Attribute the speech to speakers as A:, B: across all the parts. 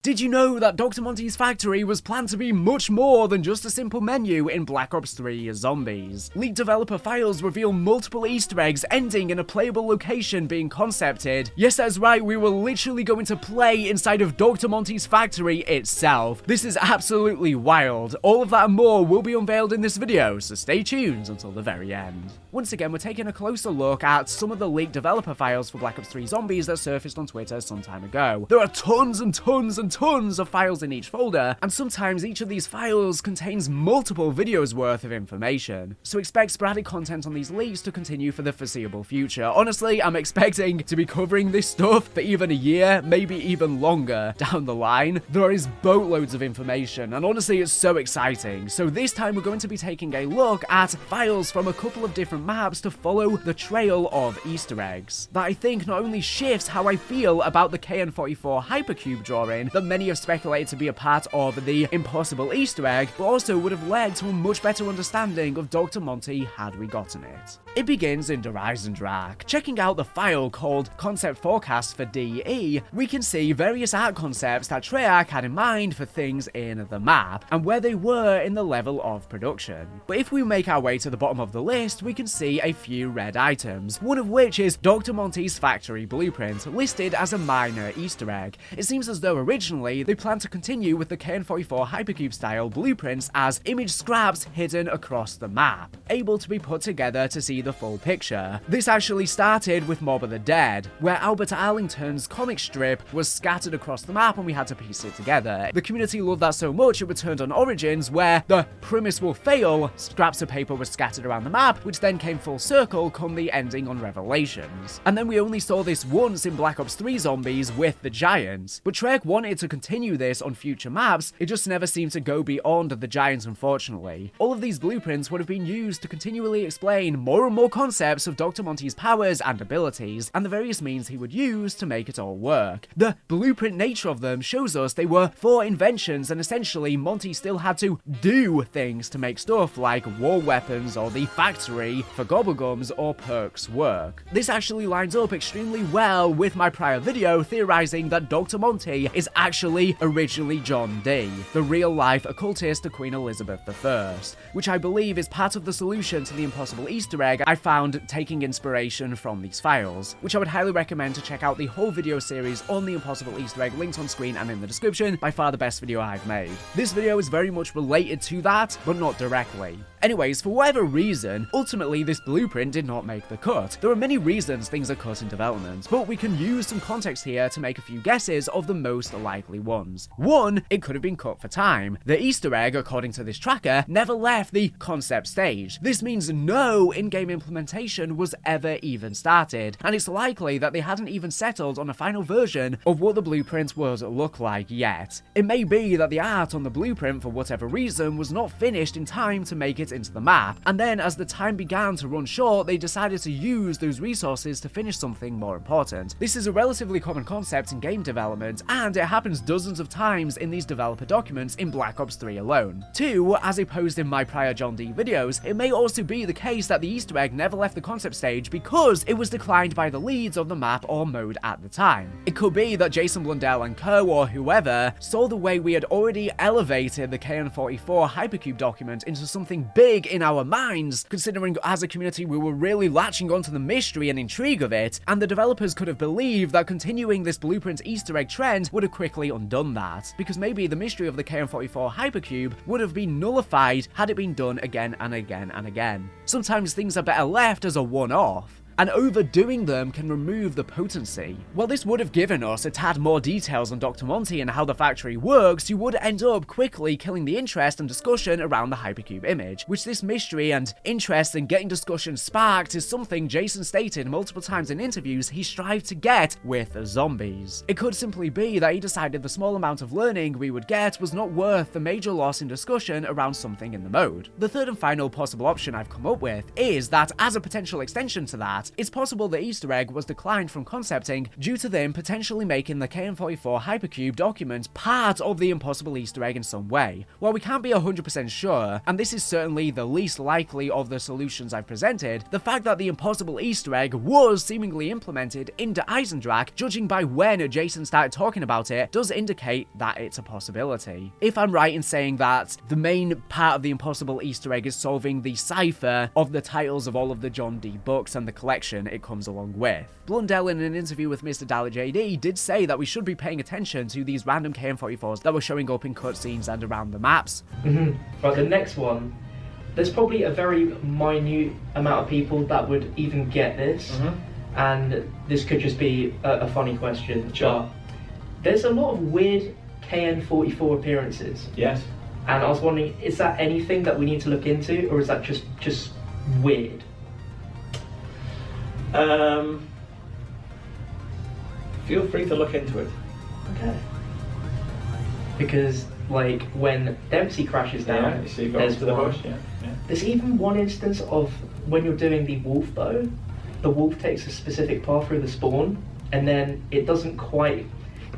A: Did you know that Dr. Monty's factory was planned to be much more than just a simple menu in Black Ops 3 Zombies? Leaked developer files reveal multiple Easter eggs ending in a playable location being concepted. Yes, that's right, we were literally going to play inside of Dr. Monty's factory itself. This is absolutely wild. All of that and more will be unveiled in this video, so stay tuned until the very end. Once again, we're taking a closer look at some of the leaked developer files for Black Ops 3 Zombies that surfaced on Twitter some time ago. There are tons and tons and tons of files in each folder, and sometimes each of these files contains multiple videos worth of information. So expect sporadic content on these leaks to continue for the foreseeable future. Honestly, I'm expecting to be covering this stuff for even a year, maybe even longer down the line. There is boatloads of information, and honestly, it's so exciting. So this time we're going to be taking a look at files from a couple of different maps to follow the trail of Easter eggs that I think not only shifts how I feel about the KN-44 hypercube drawing that many have speculated to be a part of the impossible Easter egg, but also would have led to a much better understanding of Dr. Monty had we gotten it. It begins in Eisendrache. Checking out the file called Concept Forecast for DE, we can see various art concepts that Treyarch had in mind for things in the map, and where they were in the level of production. But if we make our way to the bottom of the list, we can see a few red items, one of which is Dr. Monty's factory blueprint, listed as a minor Easter egg. It seems as though originally they planned to continue with the KN-44 hypercube style blueprints as image scraps hidden across the map, able to be put together to see the full picture. This actually started with Mob of the Dead, where Albert Arlington's comic strip was scattered across the map and we had to piece it together. The community loved that so much it returned on Origins, where the premise will fail, scraps of paper were scattered around the map, which then came full circle come the ending on Revelations. And then we only saw this once in Black Ops 3 Zombies with the Giants, but Treyarch wanted to continue this on future maps, it just never seemed to go beyond the Giants, unfortunately. All of these blueprints would have been used to continually explain more and more concepts of Dr. Monty's powers and abilities, and the various means he would use to make it all work. The blueprint nature of them shows us they were for inventions, and essentially Monty still had to do things to make stuff like war weapons or the factory for gobblegums or perks work. This actually lines up extremely well with my prior video theorizing that Dr. Monty is actually originally John Dee, the real-life occultist to Queen Elizabeth I, which I believe is part of the solution to the impossible Easter egg I found taking inspiration from these files, which I would highly recommend to check out the whole video series on the impossible Easter egg linked on screen and in the description, by far the best video I've made. This video is very much related to that, but not directly. Anyways, for whatever reason, ultimately this blueprint did not make the cut. There are many reasons things are cut in development, but we can use some context here to make a few guesses of the most likely ones. One, it could have been cut for time. The Easter egg, according to this tracker, never left the concept stage. This means no in-game implementation was ever even started, and it's likely that they hadn't even settled on a final version of what the blueprint would look like yet. It may be that the art on the blueprint, for whatever reason, was not finished in time to make it into the map, and then as the time began to run short, they decided to use those resources to finish something more important. This is a relatively common concept in game development, and it happens dozens of times in these developer documents in Black Ops 3 alone. Two, as I posed in my prior John Dee videos, it may also be the case that the Easter egg never left the concept stage because it was declined by the leads of the map or mode at the time. It could be that Jason Blundell and co, or whoever, saw the way we had already elevated the KN-44 hypercube document into something big in our minds, considering as a community we were really latching onto the mystery and intrigue of it, and the developers could have believed that continuing this blueprint Easter egg trend would have quickly undone that, because maybe the mystery of the KN-44 hypercube would have been nullified had it been done again and again and again. Sometimes things are better left as a one-off, and overdoing them can remove the potency. While this would have given us a tad more details on Dr. Monty and how the factory works, you would end up quickly killing the interest and discussion around the hypercube image, which this mystery and interest in getting discussion sparked is something Jason stated multiple times in interviews he strived to get with zombies. It could simply be that he decided the small amount of learning we would get was not worth the major loss in discussion around something in the mode. The third and final possible option I've come up with is that as a potential extension to that, that. It's possible the Easter egg was declined from concepting due to them potentially making the KN-44 Hypercube document part of the impossible Easter egg in some way. While we can't be 100% sure, and this is certainly the least likely of the solutions I've presented, the fact that the impossible Easter egg was seemingly implemented into Eisendrache, judging by when Jason started talking about it, does indicate that it's a possibility. If I'm right in saying that the main part of the impossible Easter egg is solving the cipher of the titles of all of the John Dee books and the collection it comes along with. Blundell, in an interview with Mr. Dollar JD, did say that we should be paying attention to these random KN-44s that were showing up in cutscenes and around the maps.
B: Right, the next one, there's probably a very minute amount of people that would even get this, and this could just be a funny question, but there's a lot of weird KN-44 appearances.
C: Yes.
B: And I was wondering, is that anything that we need to look into, or is that just weird?
C: Feel free to look into it.
B: Okay. Because, like, when Dempsey crashes down,
C: so you go
B: there's
C: to the
B: one.
C: bush,
B: There's even one instance of when you're doing the wolf bow, the wolf takes a specific path through the spawn, and then it doesn't quite,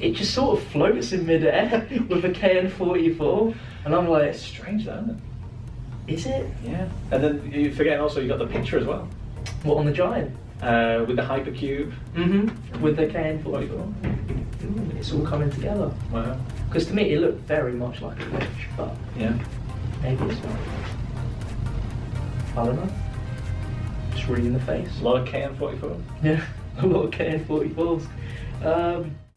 B: it just sort of floats in midair with a KN-44, and I'm like,
C: It's strange, that, isn't it?
B: is it?
C: Yeah. And then you're forgetting also you got the picture as well.
B: What, on the giant?
C: With the hypercube.
B: With the KN-44. It's all coming together.
C: Wow.
B: Because to me it looked very much like a glitch, but
C: Yeah.
B: maybe it's not. I don't know. Just reading the face.
C: A lot of KN-44.
B: Yeah, a lot of KN-44s.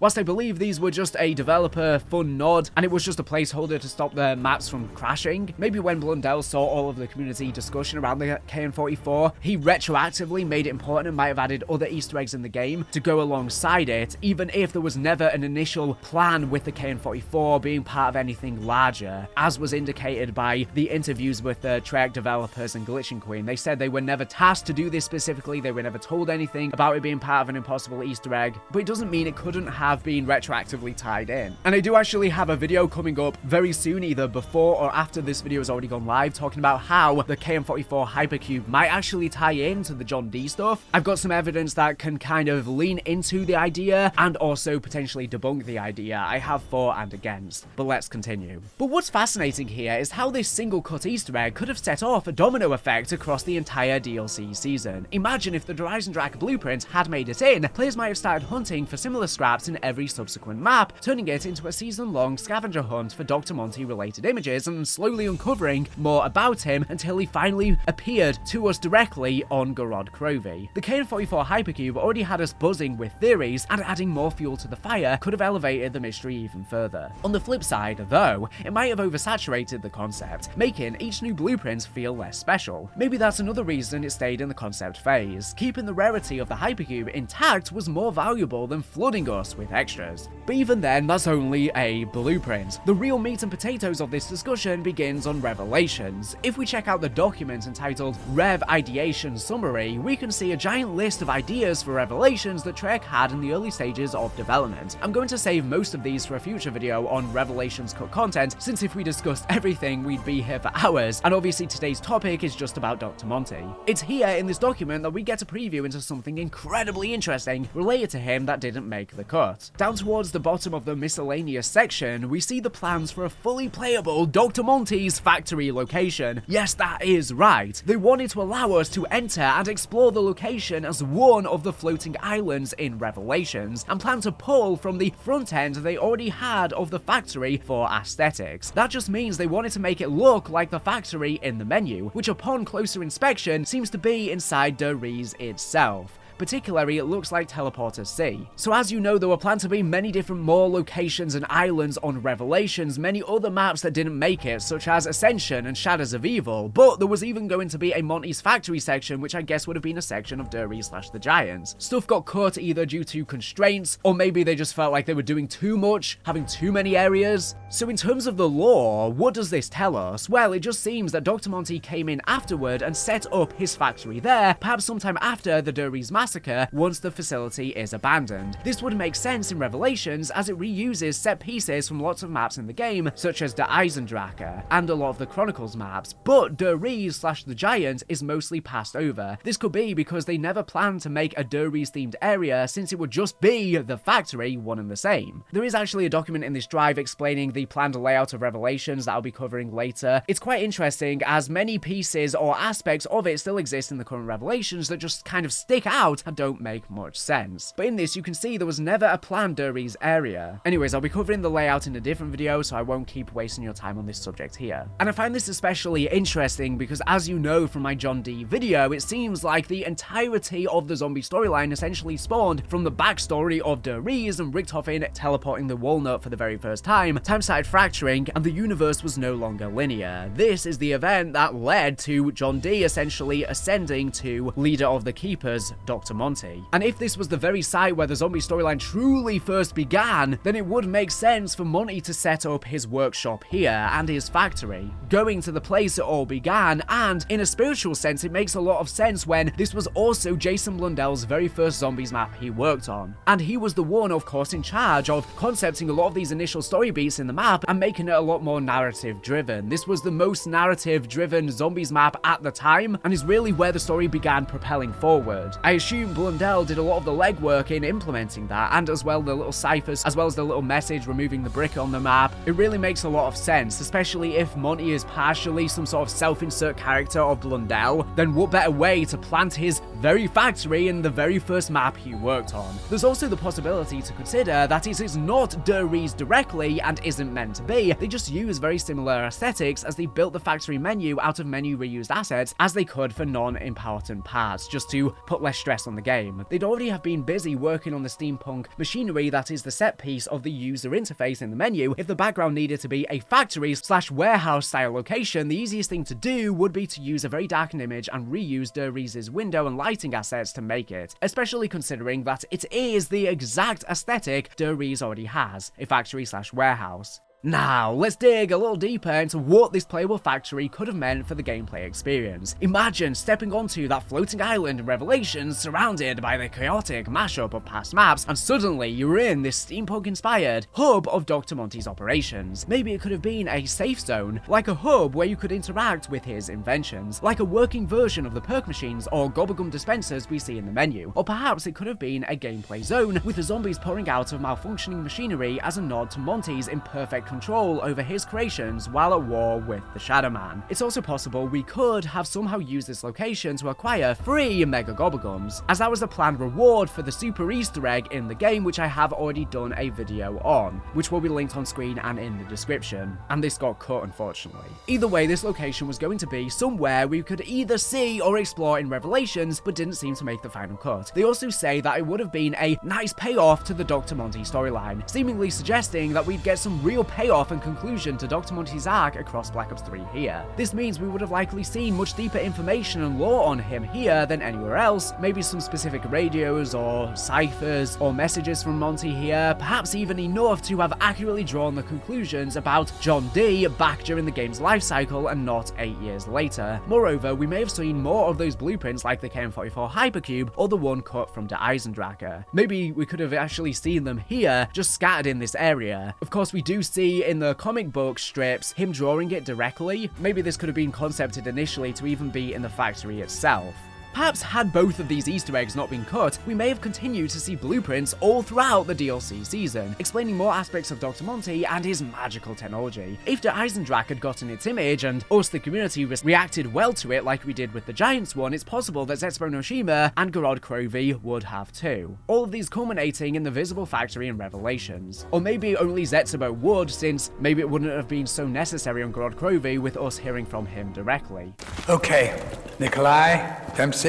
A: Whilst I believe these were just a developer fun nod, and it was just a placeholder to stop the maps from crashing, maybe when Blundell saw all of the community discussion around the KN-44, he retroactively made it important and might have added other Easter eggs in the game to go alongside it, even if there was never an initial plan with the KN-44 being part of anything larger, as was indicated by the interviews with the Treyarch developers and Glitching Queen. They said they were never tasked to do this specifically, they were never told anything about it being part of an impossible Easter egg, but it doesn't mean it couldn't have been retroactively tied in. And I do actually have a video coming up very soon, either before or after this video has already gone live, talking about how the KN-44 Hypercube might actually tie in to the John Dee stuff. I've got some evidence that can kind of lean into the idea and also potentially debunk the idea. I have for and against, but let's continue. But what's fascinating here is how this single cut Easter egg could have set off a domino effect across the entire DLC season. Imagine if the Eisendrache blueprint had made it in, players might have started hunting for similar scraps in every subsequent map, turning it into a season-long scavenger hunt for Dr. Monty related images and slowly uncovering more about him until he finally appeared to us directly on Gorod Krovi. The KN-44 Hypercube already had us buzzing with theories, and adding more fuel to the fire could have elevated the mystery even further. On the flip side, though, it might have oversaturated the concept, making each new blueprint feel less special. Maybe that's another reason it stayed in the concept phase. Keeping the rarity of the Hypercube intact was more valuable than flooding us with extras. But even then, that's only a blueprint. The real meat and potatoes of this discussion begins on Revelations. If we check out the document entitled Rev Ideation Summary, we can see a giant list of ideas for Revelations that Treyarch had in the early stages of development. I'm going to save most of these for a future video on Revelations cut content, since if we discussed everything, we'd be here for hours, and obviously today's topic is just about Dr. Monty. It's here in this document that we get a preview into something incredibly interesting related to him that didn't make the cut. Down towards the bottom of the miscellaneous section, we see the plans for a fully playable Dr. Monty's factory location. Yes, that is right. They wanted to allow us to enter and explore the location as one of the floating islands in Revelations, and plan to pull from the front end they already had of the factory for aesthetics. That just means they wanted to make it look like the factory in the menu, which upon closer inspection seems to be inside Der Riese itself. Particularly, it looks like Teleporter C. So as you know, there were planned to be many different more locations and islands on Revelations, many other maps that didn't make it, such as Ascension and Shadows of Evil, but there was even going to be a Monty's factory section, which I guess would have been a section of Der Riese / the Giants. Stuff got cut either due to constraints, or maybe they just felt like they were doing too much, having too many areas. So in terms of the lore, what does this tell us? Well, it just seems that Dr. Monty came in afterward and set up his factory there, perhaps sometime after the Der Riese massacre, massacre once the facility is abandoned. This would make sense in Revelations as it reuses set pieces from lots of maps in the game, such as the Eisendrache and a lot of the Chronicles maps, but Der Riese / the Giant is mostly passed over. This could be because they never planned to make a Der Riese themed area, since it would just be the factory, one and the same. There is actually a document in this drive explaining the planned layout of Revelations that I'll be covering later. It's quite interesting as many pieces or aspects of it still exist in the current Revelations that just kind of stick out and don't make much sense. But in this you can see there was never a planned Der Riese area. Anyways, I'll be covering the layout in a different video, so I won't keep wasting your time on this subject here. And I find this especially interesting because, as you know from my John D video, it seems like the entirety of the zombie storyline essentially spawned from the backstory of Der Riese and Richthofen teleporting the walnut for the very first time, time started fracturing, and the universe was no longer linear. This is the event that led to John D essentially ascending to leader of the Keepers, Dr. Monty. And if this was the very site where the zombie storyline truly first began, then it would make sense for Monty to set up his workshop here and his factory, going to the place it all began, and in a spiritual sense it makes a lot of sense when this was also Jason Blundell's very first zombies map he worked on. And he was the one, of course, in charge of concepting a lot of these initial story beats in the map and making it a lot more narrative driven. This was the most narrative driven zombies map at the time, and is really where the story began propelling forward. I assume Blundell did a lot of the legwork in implementing that, and as well the little ciphers, as well as the little message removing the brick on the map. It really makes a lot of sense, especially if Monty is partially some sort of self-insert character of Blundell. Then what better way to plant his very factory in the very first map he worked on? There's also the possibility to consider that it is not Der Riese directly and isn't meant to be. They just use very similar aesthetics as they built the factory menu out of many reused assets as they could for non-important parts, just to put less stress on the game. They'd already have been busy working on the steampunk machinery that is the set piece of the user interface in the menu. If the background needed to be a factory / warehouse style location, the easiest thing to do would be to use a very darkened image and reuse Der Riese's window and lighting assets to make it, especially considering that it is the exact aesthetic Der Riese already has, a factory / warehouse. Now, let's dig a little deeper into what this playable factory could have meant for the gameplay experience. Imagine stepping onto that floating island in Revelations surrounded by the chaotic mashup of past maps, and suddenly you're in this steampunk-inspired hub of Dr. Monty's operations. Maybe it could have been a safe zone, like a hub where you could interact with his inventions, like a working version of the perk machines or gobblegum dispensers we see in the menu. Or perhaps it could have been a gameplay zone with the zombies pouring out of malfunctioning machinery as a nod to Monty's imperfect control over his creations while at war with the Shadow Man. It's also possible we could have somehow used this location to acquire free Mega Gobblegums, as that was the planned reward for the super Easter egg in the game, which I have already done a video on, which will be linked on screen and in the description, and this got cut unfortunately. Either way, this location was going to be somewhere we could either see or explore in Revelations, but didn't seem to make the final cut. They also say that it would have been a nice payoff to the Dr. Monty storyline, seemingly suggesting that we'd get some real payoff and conclusion to Dr. Monty's arc across Black Ops 3 here. This means we would have likely seen much deeper information and lore on him here than anywhere else, maybe some specific radios or ciphers or messages from Monty here, perhaps even enough to have accurately drawn the conclusions about John D back during the game's life cycle and not 8 years later. Moreover, we may have seen more of those blueprints like the KM44 Hypercube or the one cut from the Eisendrache. Maybe we could have actually seen them here, just scattered in this area. Of course, we do see in the comic book strips him drawing it directly. Maybe this could have been concepted initially to even be in the factory itself. Perhaps had both of these Easter eggs not been cut, we may have continued to see blueprints all throughout the DLC season, explaining more aspects of Dr. Monty and his magical technology. If the Eisendrache had gotten its image, and us the community reacted well to it like we did with the Giants one, it's possible that Zetsubo Noshima and Gorod Krovi would have too. All of these culminating in the visible factory in Revelations. Or maybe only Zetsubo would, since maybe it wouldn't have been so necessary on Gorod Krovi with us hearing from him directly.
D: Okay, Nikolai, Dempsey,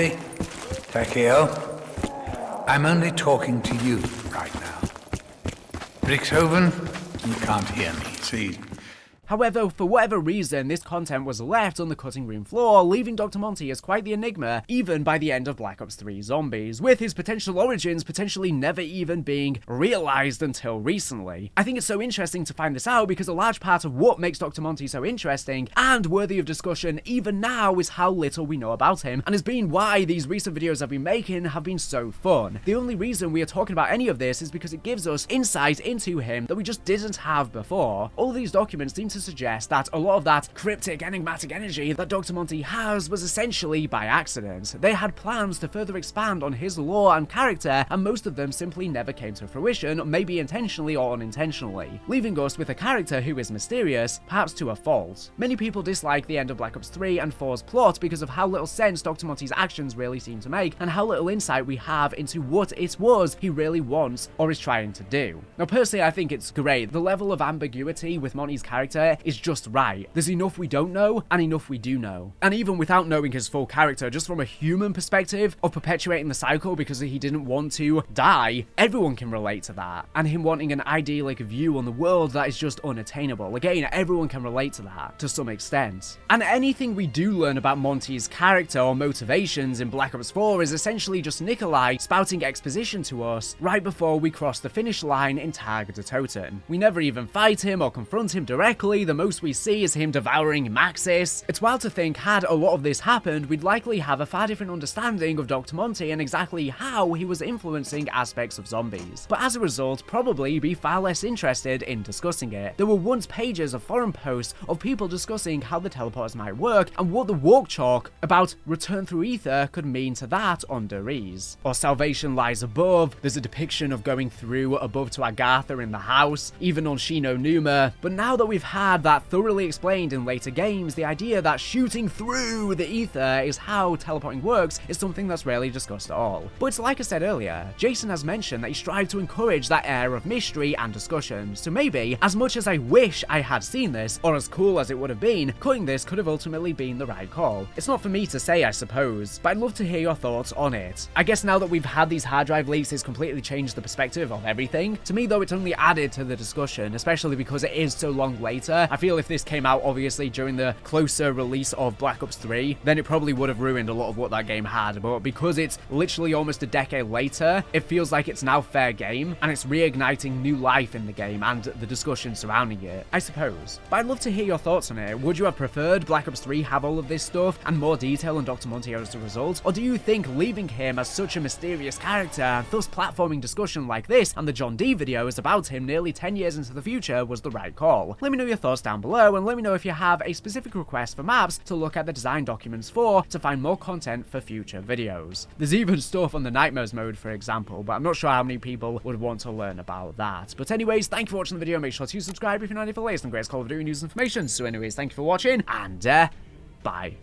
D: Takeo, I'm only talking to you right now. Richthofen, you can't hear me, see?
A: However, for whatever reason, this content was left on the cutting room floor, leaving Dr. Monty as quite the enigma even by the end of Black Ops 3 Zombies, with his potential origins potentially never even being realized until recently. I think it's so interesting to find this out because a large part of what makes Dr. Monty so interesting and worthy of discussion even now is how little we know about him, and has been why these recent videos I've been making have been so fun. The only reason we are talking about any of this is because it gives us insight into him that we just didn't have before. All of these documents seem to suggest that a lot of that cryptic, enigmatic energy that Dr. Monty has was essentially by accident. They had plans to further expand on his lore and character, and most of them simply never came to fruition, maybe intentionally or unintentionally, leaving us with a character who is mysterious, perhaps to a fault. Many people dislike the end of Black Ops 3 and 4's plot because of how little sense Dr. Monty's actions really seem to make, and how little insight we have into what it was he really wants or is trying to do. Now personally, I think it's great. The level of ambiguity with Monty's character is just right. There's enough we don't know, and enough we do know. And even without knowing his full character, just from a human perspective of perpetuating the cycle because he didn't want to die, everyone can relate to that. And him wanting an idyllic view on the world that is just unattainable. Again, everyone can relate to that, to some extent. And anything we do learn about Monty's character or motivations in Black Ops 4 is essentially just Nikolai spouting exposition to us right before we cross the finish line in Tag de Toten. We never even fight him or confront him directly, the most we see is him devouring Maxis. It's wild to think had a lot of this happened, we'd likely have a far different understanding of Dr. Monty and exactly how he was influencing aspects of zombies. But as a result, probably be far less interested in discussing it. There were once pages of forum posts of people discussing how the teleporters might work and what the walk chalk about return through ether could mean to that under ease. Or salvation lies above, there's a depiction of going through above to Agatha in the house, even on Shino Numa. But now that we've had that thoroughly explained in later games, the idea that shooting through the ether is how teleporting works is something that's rarely discussed at all. But like I said earlier, Jason has mentioned that he strived to encourage that air of mystery and discussion, so maybe, as much as I wish I had seen this, or as cool as it would have been, cutting this could have ultimately been the right call. It's not for me to say, I suppose, but I'd love to hear your thoughts on it. I guess now that we've had these hard drive leaks, it's completely changed the perspective of everything. To me though, it's only added to the discussion, especially because it is so long later. I feel if this came out obviously during the closer release of Black Ops 3, then it probably would have ruined a lot of what that game had, but because it's literally almost a decade later, it feels like it's now fair game, and it's reigniting new life in the game and the discussion surrounding it, I suppose. But I'd love to hear your thoughts on it. Would you have preferred Black Ops 3 have all of this stuff and more detail on Dr. Monty as a result, or do you think leaving him as such a mysterious character and thus platforming discussion like this and the John D videos about him nearly 10 years into the future was the right call? Let me know your thoughts down below, and let me know if you have a specific request for maps to look at the design documents for to find more content for future videos. There's even stuff on the Nightmares mode, for example, but I'm not sure how many people would want to learn about that. But anyways, thank you for watching the video. Make sure to subscribe if you're not here for the latest and greatest Call of Duty news and information. So anyways, thank you for watching, and bye.